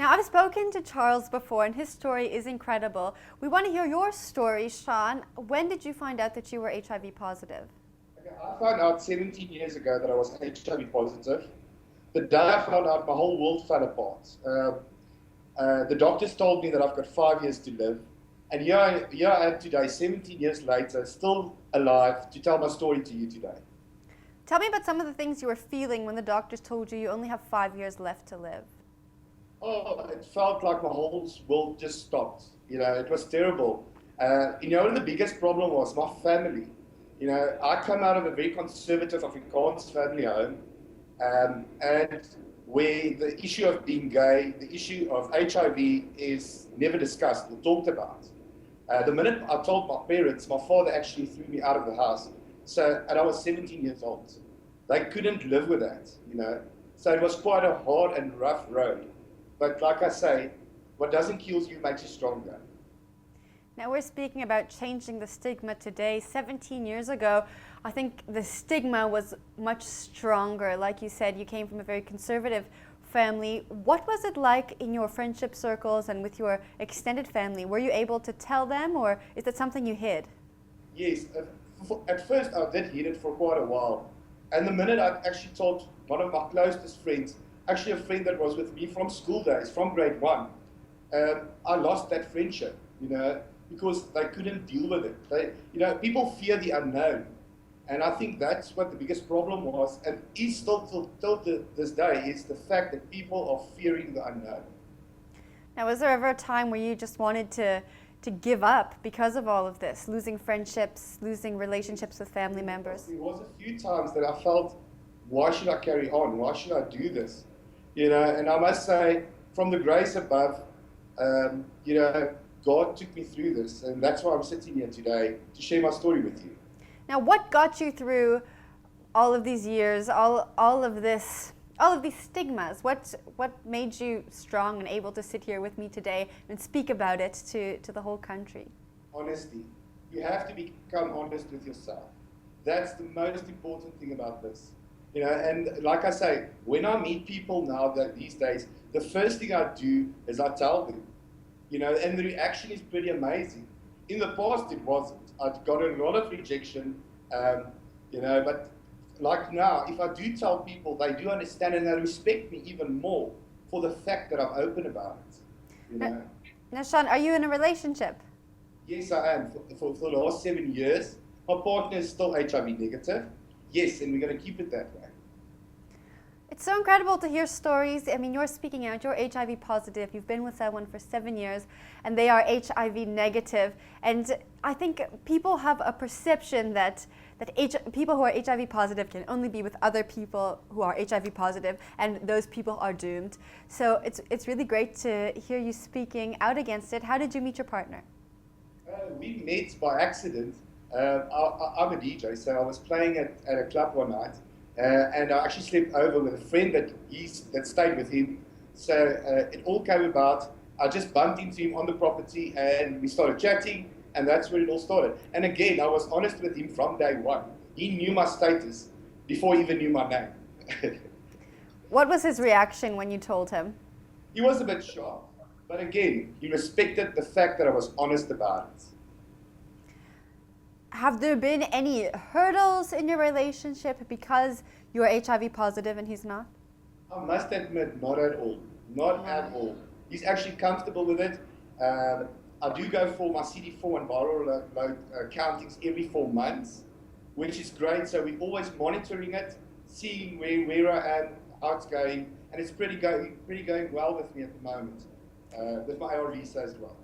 Now, I've spoken to Charles before, and his story is incredible. We want to hear your story, Sean. When did you find out that you were HIV positive? Okay, I found out 17 years ago that I was HIV positive. The day I found out, my whole world fell apart. The doctors told me that I've got 5 years to live. And here I am today, 17 years later, still alive to tell my story to you today. Tell me about some of the things you were feeling when the doctors told you only have 5 years left to live. Oh, it felt like my whole world just stopped. It was terrible. The biggest problem was my family. I come out of a very conservative Afrikaans family home, and where the issue of being gay, the issue of HIV is never discussed or talked about. The minute I told my parents, my father actually threw me out of the house. And I was 17 years old. They couldn't live with that. So it was quite a hard and rough road. But like I say, what doesn't kill you makes you stronger. Now, we're speaking about changing the stigma today. 17 years ago, I think the stigma was much stronger. Like you said, you came from a very conservative family. What was it like in your friendship circles and with your extended family? Were you able to tell them, or is that something you hid? Yes, at first I did hid it for quite a while. And the minute I actually told one of my closest friends, actually a friend that was with me from school days, from grade 1, I lost that friendship, because they couldn't deal with it. People fear the unknown. And I think that's what the biggest problem was, and is still till this day, is the fact that people are fearing the unknown. Now, was there ever a time where you just wanted to give up because of all of this, losing friendships, losing relationships with family members? There was a few times that I felt, why should I carry on? Why should I do this? And I must say, from the grace above, God took me through this, and that's why I'm sitting here today to share my story with you. Now, what got you through all of these years, all of these stigmas? What made you strong and able to sit here with me today and speak about it to the whole country? Honesty. You have to become honest with yourself. That's the most important thing about this. And like I say, when I meet people now these days, the first thing I do is I tell them, and the reaction is pretty amazing. In the past, it wasn't. I'd gotten a lot of rejection, but like now, if I do tell people, they do understand and they respect me even more for the fact that I'm open about it. Now, Sean, are you in a relationship? Yes, I am. For the last 7 years, my partner is still HIV negative. Yes, and we're going to keep it that way. It's so incredible to hear stories. I mean, you're speaking out, you're HIV positive, you've been with someone for 7 years, and they are HIV negative. And I think people have a perception that people who are HIV positive can only be with other people who are HIV positive, and those people are doomed. So it's really great to hear you speaking out against it. How did you meet your partner? We met by accident. I'm a DJ, so I was playing at a club one night, and I actually slept over with a friend that stayed with him. So it all came about. I just bumped into him on the property, and we started chatting, and that's where it all started. And again, I was honest with him from day one. He knew my status before he even knew my name. What was his reaction when you told him? He was a bit shocked, but again, he respected the fact that I was honest about it. Have there been any hurdles in your relationship because you are HIV positive and he's not? I must admit, not at all. Not at all. He's actually comfortable with it. I do go for my CD4 and viral load countings every 4 months, which is great. So we're always monitoring it, seeing where I am, how it's going, and it's pretty going well with me at the moment, with my ARVs as well.